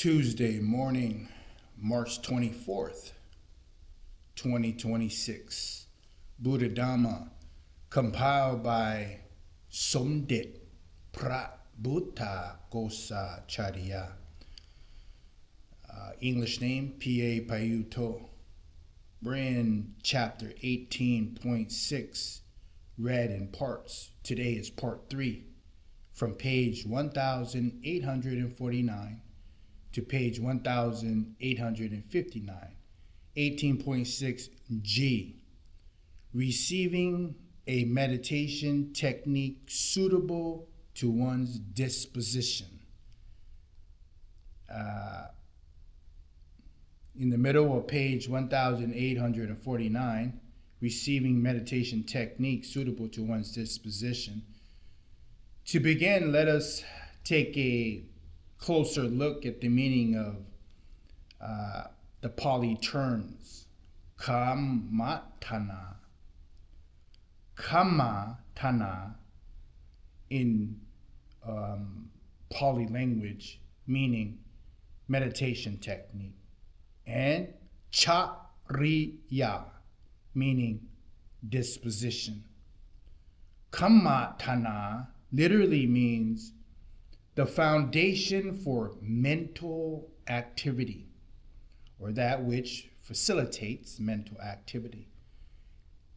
Tuesday morning, March 24th, 2026. Buddha Dhamma, compiled by Somdet Prat Buddha Gosa Charya. English name, P.A. Payuto. We're in chapter 18.6, read in parts. Today is part 3, from page 1849 to page 1859. 18.6 G. Receiving a meditation technique suitable to one's disposition. In the middle of page 1849, receiving meditation technique suitable to one's disposition. To begin, let us take a closer look at the meaning of the Pali terms. Kammatthana. Kammatthana in Pali language meaning meditation technique. And Chariya meaning disposition. Kammatthana literally means the foundation for mental activity, or that which facilitates mental activity.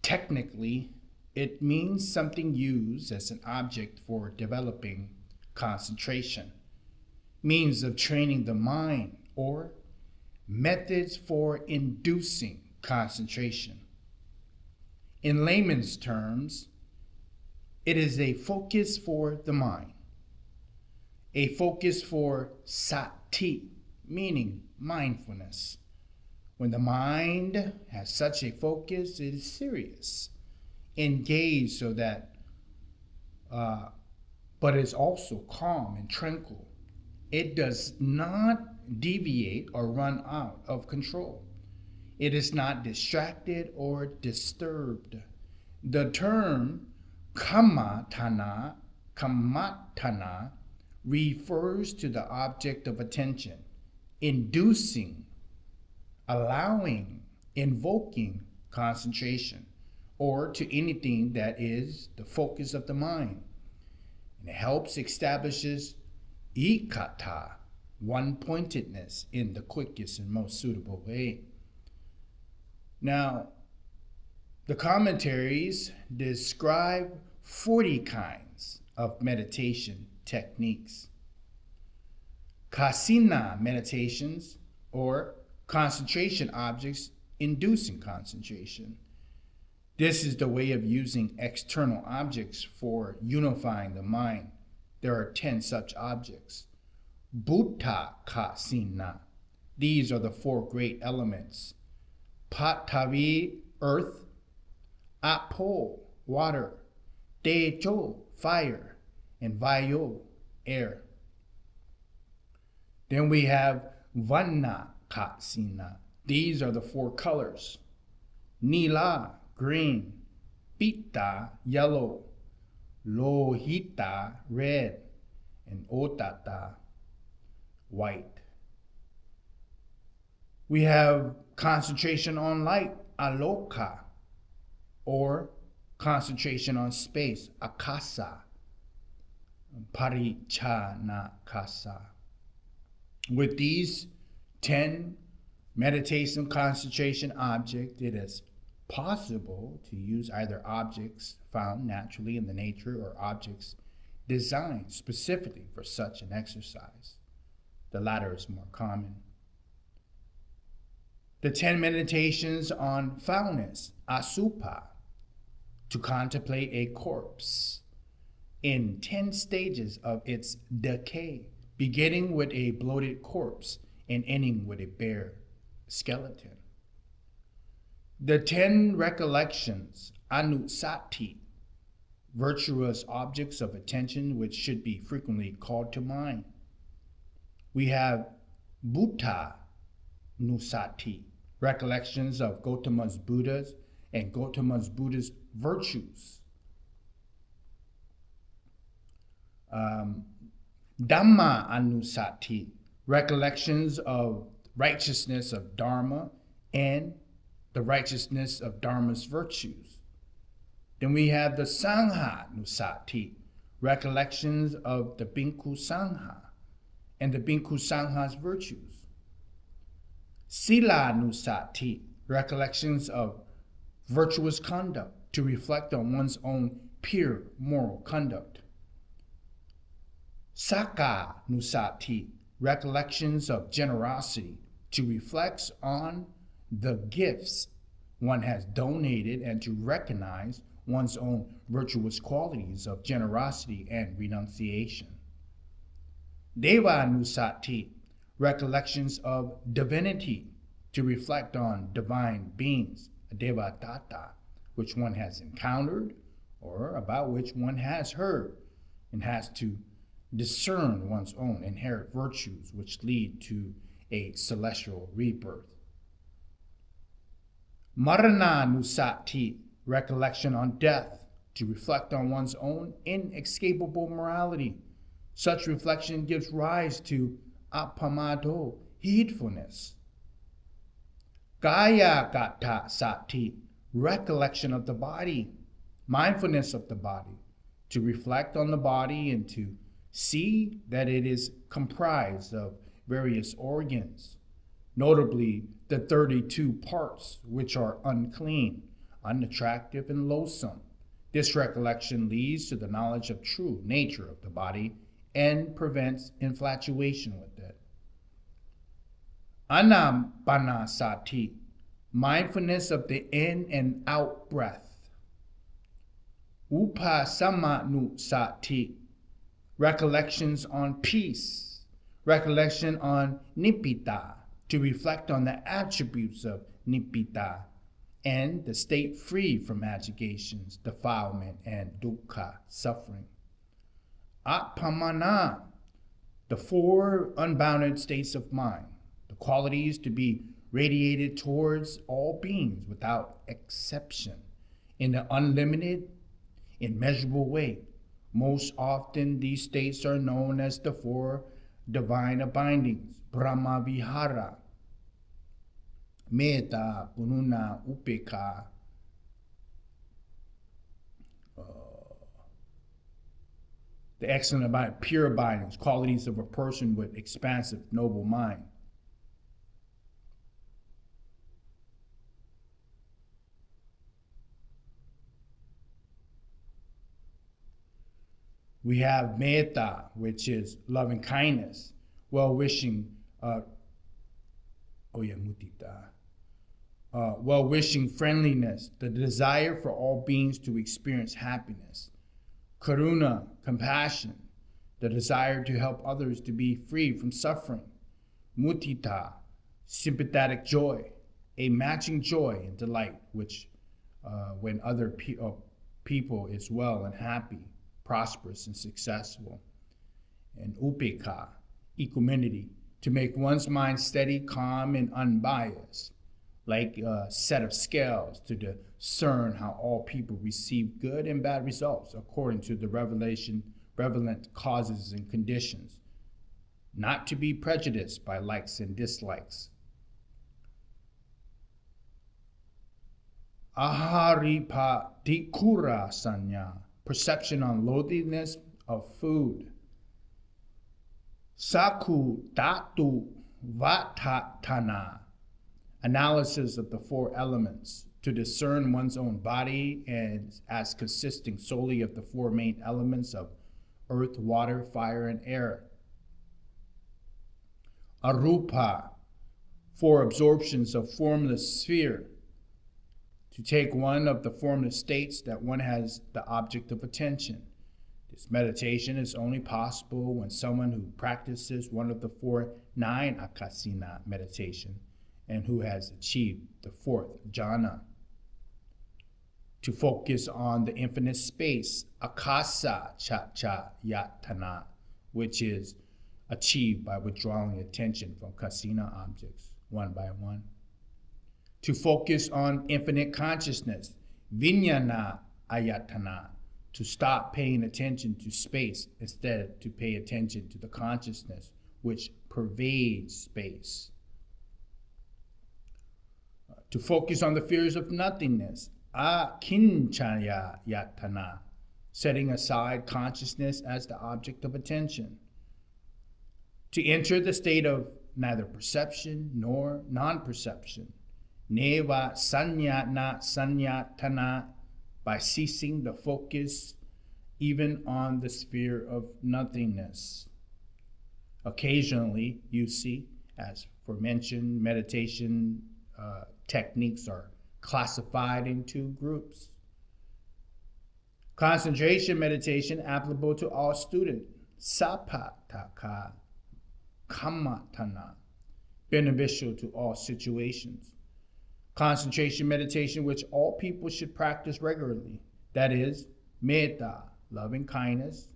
Technically, it means something used as an object for developing concentration, means of training the mind, or methods for inducing concentration. In layman's terms, it is a focus for the mind. A focus for sati, meaning mindfulness. When the mind has such a focus, it is serious, engaged so that, but is also calm and tranquil. It does not deviate or run out of control. It is not distracted or disturbed. The term kammatthana refers to the object of attention, inducing, allowing, invoking concentration, or to anything that is the focus of the mind. And it helps establishes ikata, one-pointedness, in the quickest and most suitable way. Now, the commentaries describe 40 kinds of meditation techniques. Kasina meditations, or concentration objects inducing concentration. This is the way of using external objects for unifying the mind. There are 10 such objects. Buddha kasina. These are the 4 great elements. PART3, earth. Apo, water. Tejo, fire. And Vayo, air. Then we have Vanna kasina. These are the 4 colors. Nila, green. Pita, yellow. Lohita, red. And Otata, white. We have concentration on light, aloka, or concentration on space, akasa, parichanakasa. With these 10 meditation concentration objects, it is possible to use either objects found naturally in the nature or objects designed specifically for such an exercise. The latter is more common. The 10 meditations on foulness, asupa, to contemplate a corpse in 10 stages of its decay, beginning with a bloated corpse and ending with a bare skeleton. The 10 recollections, anusati, virtuous objects of attention which should be frequently called to mind. We have Buddha nusati, recollections of Gautama's Buddhas and Gautama's Buddha's virtues. Dhamma anusati, recollections of righteousness of Dharma and the righteousness of Dharma's virtues. Then we have the Sangha Nusati, recollections of the Bhikkhu Sangha and the Bhikkhu Sangha's virtues. Sila Nusati, recollections of virtuous conduct to reflect on one's own pure moral conduct. Saka Nusati, recollections of generosity to reflect on the gifts one has donated and to recognize one's own virtuous qualities of generosity and renunciation. Deva Nusati, recollections of divinity to reflect on divine beings, Devatata, which one has encountered or about which one has heard and has to discern one's own inherent virtues which lead to a celestial rebirth. Marana Nusati, recollection on death to reflect on one's own inescapable morality. Such reflection gives rise to apamado, heedfulness. Kaya Gata Sati, recollection of the body, mindfulness of the body, to reflect on the body and to see that it is comprised of various organs, notably the 32 parts which are unclean, unattractive, and loathsome. This recollection leads to the knowledge of true nature of the body and prevents infatuation with it. Anapanasati, mindfulness of the in and out breath. Upasamanusati, recollections on peace, recollection on nibbida, to reflect on the attributes of nibbida and the state free from agitations, defilement, and dukkha, suffering. Atpamana, the four unbounded states of mind, the qualities to be radiated towards all beings without exception, in the unlimited, immeasurable way. Most often, these states are known as the four divine abidings, Brahma Vihara, Metta, Pununa, Upeka, the excellent abiding, pure abidings, qualities of a person with expansive, noble mind. We have metta, which is loving kindness, well-wishing, well-wishing friendliness, the desire for all beings to experience happiness. Karuna, compassion, the desire to help others to be free from suffering. Mudita, sympathetic joy, a matching joy and delight, which when other people is well and happy, prosperous and successful. And upeka, equanimity, to make one's mind steady, calm, and unbiased, like a set of scales to discern how all people receive good and bad results according to the relevant causes and conditions, not to be prejudiced by likes and dislikes. Aharipa tikura sanya, perception on loathliness of food. Saku datu vatatana, analysis of the four elements to discern one's own body and as consisting solely of the four main elements of earth, water, fire, and air. Arupa, four absorptions of formless sphere, to take one of the formless states that one has the object of attention. This meditation is only possible when someone who practices one of the 9 akasina meditation and who has achieved the 4th jhana. To focus on the infinite space, akasa cha yatana, which is achieved by withdrawing attention from kasina objects one by one. To focus on infinite consciousness, vijnana ayatana, to stop paying attention to space, instead to pay attention to the consciousness which pervades space. To focus on the fears of nothingness, akinchaya yatana, setting aside consciousness as the object of attention. To enter the state of neither perception nor non-perception, neva sanya na sanyatana, by ceasing the focus even on the sphere of nothingness. Occasionally, you see, as aforementioned, meditation techniques are classified into groups. Concentration meditation applicable to all students. Sapataka kamatana, beneficial to all situations. Concentration meditation which all people should practice regularly. That is, metta, loving kindness,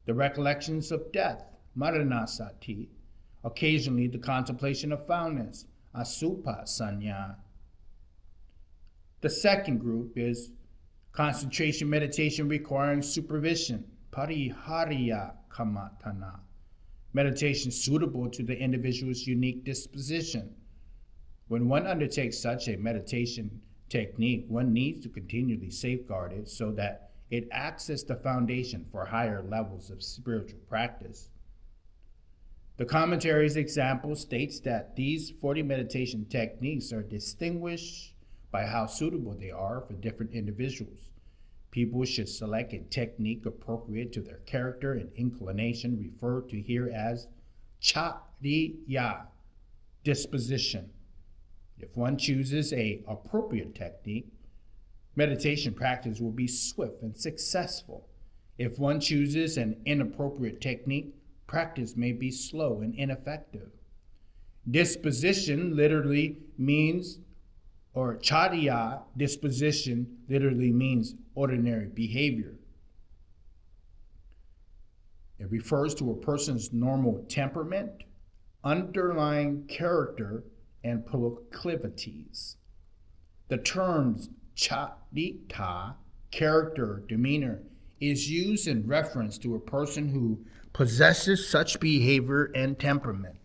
the recollections of death, maranasati, occasionally the contemplation of foulness, asupa sanya. The second group is concentration meditation requiring supervision, parihariya kamatana, meditation suitable to the individual's unique disposition. When one undertakes such a meditation technique, one needs to continually safeguard it so that it acts as the foundation for higher levels of spiritual practice. The commentary's example states that these 40 meditation techniques are distinguished by how suitable they are for different individuals. People should select a technique appropriate to their character and inclination, referred to here as chariya, disposition. If one chooses an appropriate technique, meditation practice will be swift and successful. If one chooses an inappropriate technique, practice may be slow and ineffective. Disposition literally means, or chariya, disposition literally means ordinary behavior. It refers to a person's normal temperament, underlying character, and proclivities. The terms charita, character, demeanor, is used in reference to a person who possesses such behavior and temperament.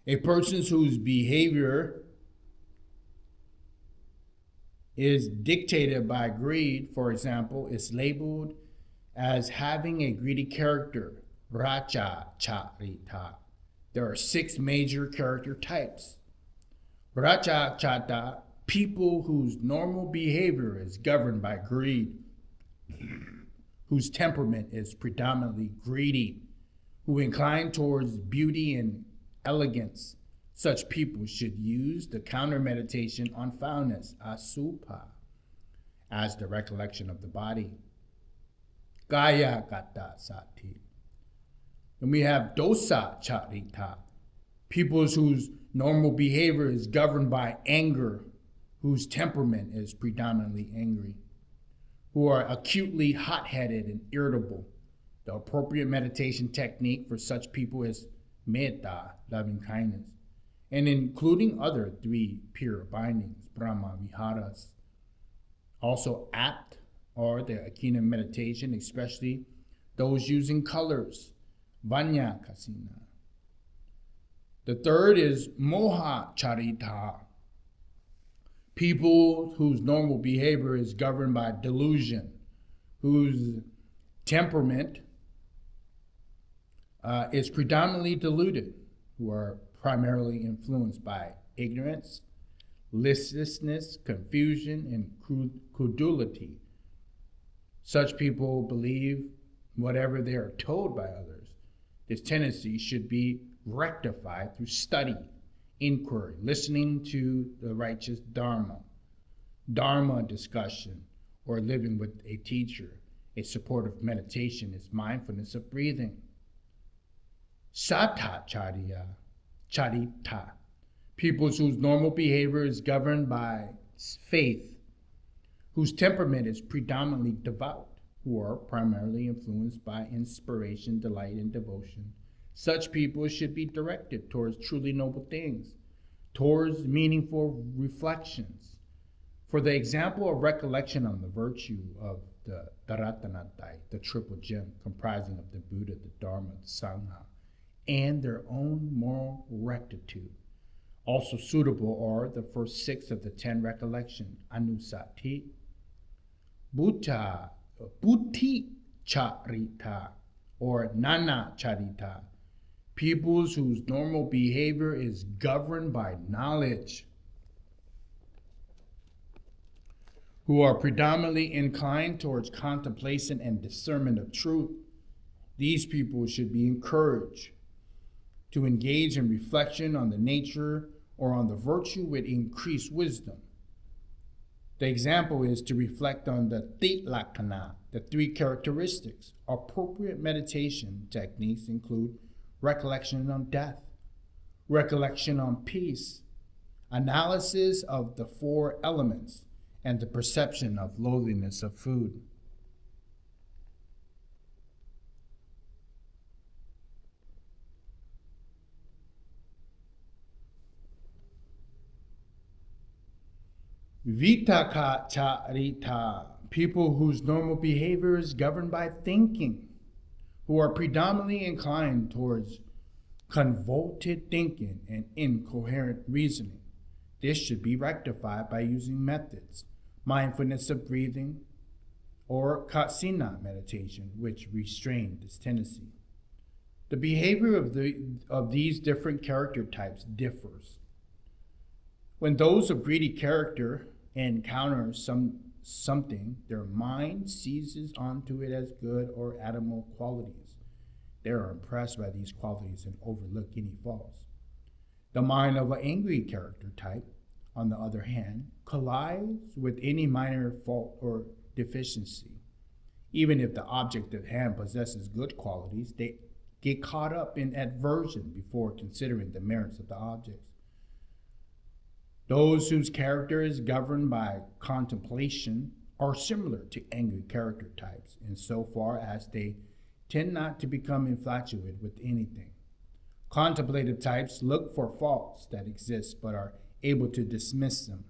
A person whose behavior is dictated by greed, for example, is labeled as having a greedy character, raja charita. There are 6 major character types. Raja charita, people whose normal behavior is governed by greed, whose temperament is predominantly greedy, who incline towards beauty and elegance. Such people should use the counter meditation on foulness, asupa, as the recollection of the body. Kaya kata sati. And we have dosa charita, peoples whose normal behavior is governed by anger, whose temperament is predominantly angry, who are acutely hot-headed and irritable. The appropriate meditation technique for such people is metta, loving kindness, and including other 3 pure bindings, Brahma Viharas. Also apt are the Akina meditation, especially those using colors, Vanya Kasina. The third is Moha Charita, people whose normal behavior is governed by delusion, whose temperament is predominantly deluded, who are primarily influenced by ignorance, listlessness, confusion, and credulity. Such people believe whatever they are told by others. This tendency should be rectified through study, inquiry, listening to the righteous Dharma discussion, or living with a teacher. A supportive meditation is mindfulness of breathing. Sata charita, people whose normal behavior is governed by faith, whose temperament is predominantly devout, who are primarily influenced by inspiration, delight, and devotion. Such people should be directed towards truly noble things, towards meaningful reflections. For the example of recollection on the virtue of the Taratanatai, the triple gem comprising of the Buddha, the Dharma, the Sangha, and their own moral rectitude. Also suitable are the first 6 of the 10 recollection, Anusati, Buddhi Charita, or Nana Charita, peoples whose normal behavior is governed by knowledge, who are predominantly inclined towards contemplation and discernment of truth. These people should be encouraged to engage in reflection on the nature or on the virtue with increased wisdom. The example is to reflect on the Titlakana, the 3 characteristics. Appropriate meditation techniques include recollection on death, recollection on peace, analysis of the 4 elements, and the perception of loneliness of food. Vitaka Charita, people whose normal behavior is governed by thinking, who are predominantly inclined towards convoluted thinking and incoherent reasoning. This should be rectified by using methods, mindfulness of breathing, or Katsina meditation, which restrain this tendency. The behavior of these different character types differs. When those of greedy character encounter something, their mind seizes onto it as good or animal qualities. They are impressed by these qualities and overlook any faults. The mind of an angry character type, on the other hand, collides with any minor fault or deficiency. Even if the object at hand possesses good qualities, they get caught up in aversion before considering the merits of the objects. Those whose character is governed by contemplation are similar to angry character types insofar as they tend not to become infatuated with anything. Contemplative types look for faults that exist but are able to dismiss them.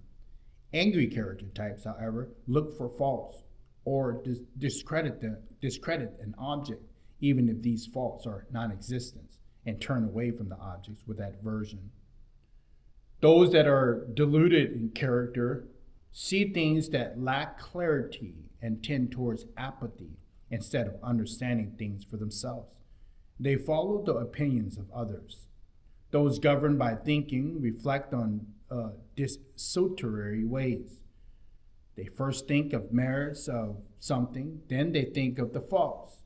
Angry character types, however, look for faults or discredit an object, even if these faults are non-existent, and turn away from the objects with aversion. Those that are deluded in character see things that lack clarity and tend towards apathy instead of understanding things for themselves. They follow the opinions of others. Those governed by thinking reflect on desultory ways. They first think of merits of something, then they think of the faults,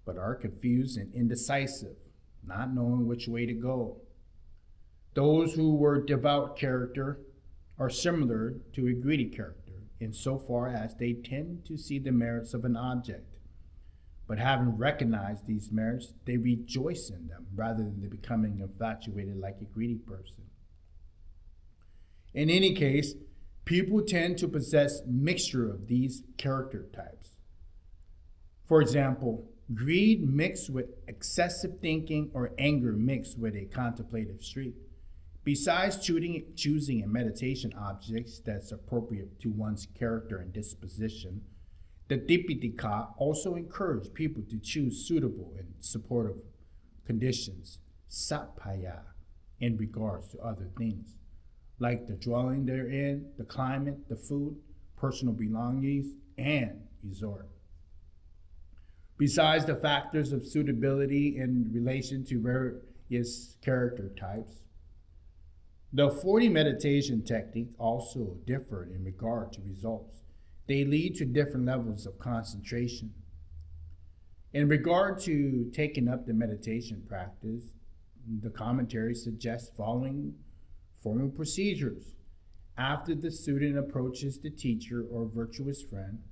but are confused and indecisive, not knowing which way to go. Those who were devout character are similar to a greedy character insofar as they tend to see the merits of an object. But having recognized these merits, they rejoice in them rather than becoming infatuated like a greedy person. In any case, people tend to possess mixture of these character types. For example, greed mixed with excessive thinking or anger mixed with a contemplative streak. Besides choosing a meditation object that's appropriate to one's character and disposition, the Dipitaka also encourage people to choose suitable and supportive conditions, sapaya, in regards to other things, like the dwelling they're in, the climate, the food, personal belongings, and resort. Besides the factors of suitability in relation to various character types, the 40 meditation techniques also differ in regard to results. They lead to different levels of concentration. In regard to taking up the meditation practice, the commentary suggests following formal procedures. After the student approaches the teacher or virtuous friend,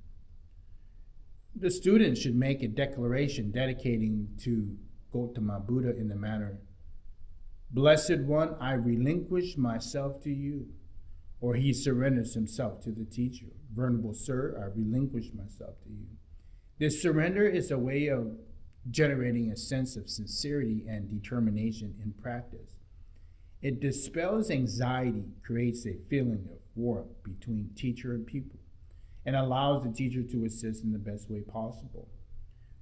the student should make a declaration dedicating to Gautama Buddha in the manner, "Blessed One, I relinquish myself to you," or he surrenders himself to the teacher. "Venerable Sir, I relinquish myself to you." This surrender is a way of generating a sense of sincerity and determination in practice. It dispels anxiety, creates a feeling of warmth between teacher and pupil, and allows the teacher to assist in the best way possible.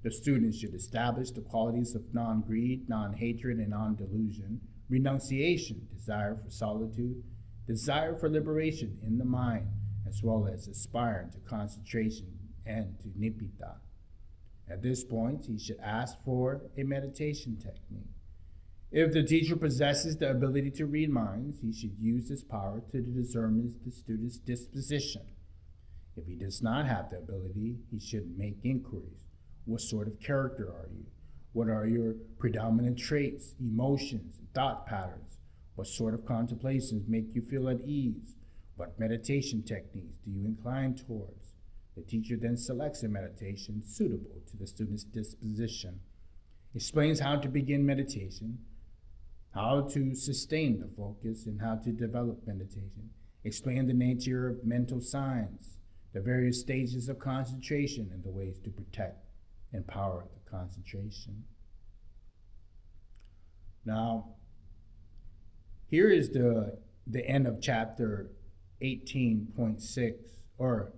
The students should establish the qualities of non-greed, non-hatred, and non-delusion, renunciation, desire for solitude, desire for liberation in the mind, as well as aspiring to concentration and to nibbida. At this point, he should ask for a meditation technique. If the teacher possesses the ability to read minds, he should use this power to determine the student's disposition. If he does not have the ability, he should make inquiries. What sort of character are you? What are your predominant traits, emotions, and thought patterns? What sort of contemplations make you feel at ease? What meditation techniques do you incline towards? The teacher then selects a meditation suitable to the student's disposition, explains how to begin meditation, how to sustain the focus, and how to develop meditation, explain the nature of mental signs, the various stages of concentration, and the ways to protect and power the concentration. Now, here is the end of chapter 18.6, or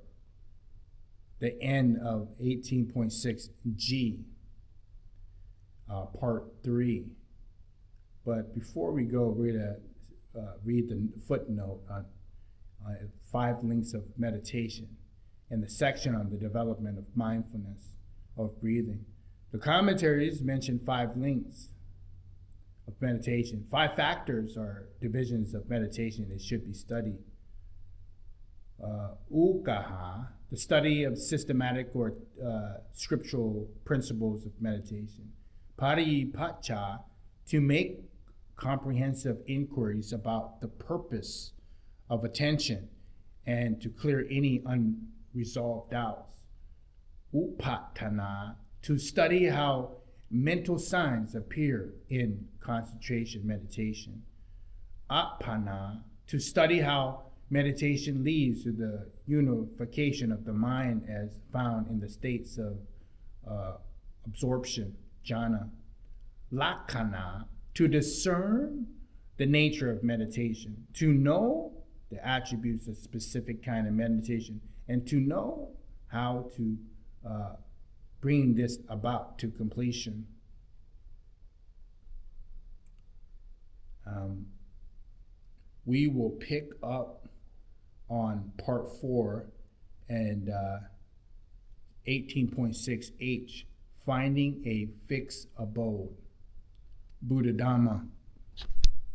the end of 18.6G, part 3. But before we go, we're going to read the footnote on 5 links of meditation and the section on the development of mindfulness of breathing. The commentaries mention 5 links of meditation. 5 factors or divisions of meditation that should be studied. Ukaha, the study of systematic or scriptural principles of meditation. Paripacha, to make comprehensive inquiries about the purpose of attention and to clear any unresolved doubts. Upatana, to study how mental signs appear in concentration meditation. Apana, to study how meditation leads to the unification of the mind as found in the states of absorption, jhana. Lakkhana, to discern the nature of meditation, to know the attributes of specific kind of meditation, and to know how to bring this about to completion. We will pick up on part 4 and 18.6H, finding a fixed abode. Buddha Dhamma.